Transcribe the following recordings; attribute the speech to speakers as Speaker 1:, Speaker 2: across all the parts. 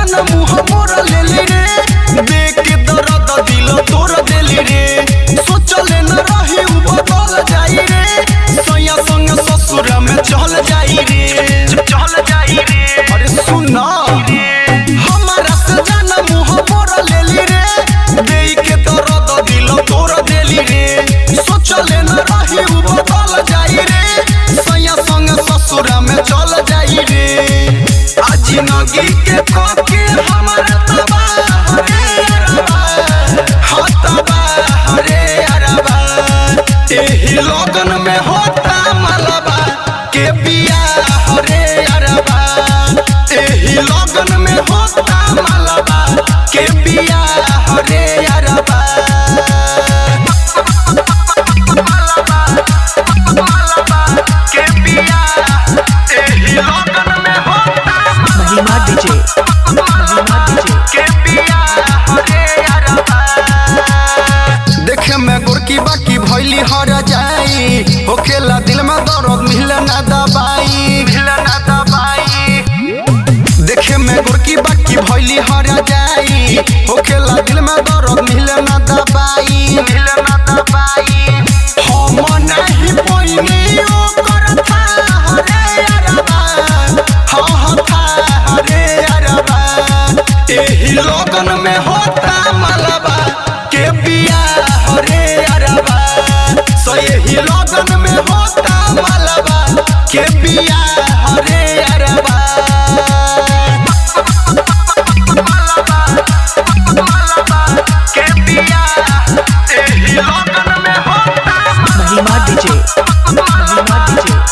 Speaker 1: जान मुँह मोर लेली रे देख के दर्द दिल तोड़ देली रे सोचले न रही बदल जाई रे सैया संग ससुर में चल जाई रे अरे सुना हमारा से जान मुँह मोर लेली रे देख के दर्द दिल तोड़ देली रे सोचले न रही बदल जाई रे सैया संग ससुर में चल जाई रे आज नगी के कोके हमारा तबाह रे अरबा हाँ तबाह रे अरबा एही लगन में होता मलबा के बियाह रे अरबा एही लगन में होता मलबा के बियाह रे अरबा
Speaker 2: महिमा डीजे
Speaker 1: के बियाह रे अरबा देखे में गोरकी बाकी भइली हर जाई होखेला दिल में दर्द मिले ना दबाई देखे में गोरकी बाकी भइली हर जाई होखेला दिल में दर्द मिले ना दबाई हम नहीं पोइनी ओकर था रे अरबा हाँ था रे अरबा एही लगन में होता मलबा के बियाह रे अरबा सो एही लगन में होता मलबा के बियाह रे अरबा के बियाह एही लगन में होता
Speaker 2: महिमा डीजे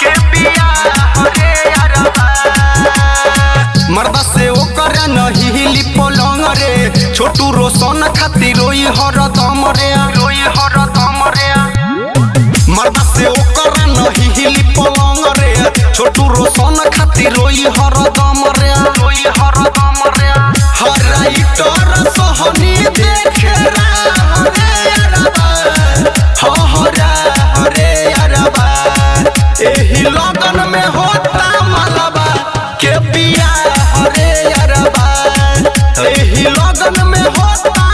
Speaker 1: के बियाह रे अरबा मर्दा से ओकर नहीं हिली पलंग रे छोटू रोशन खातिर रोई हरदम रे मर्दा से ओकर नहीं हिली पलंग रे छोटू रोशन खातिर रोई हरदम रे हर राइटर सोहनी देखे रे अरबा हाँ रे अरबा एही लगन में होता मलबा के बियाह रे अरबा एही लगन में होता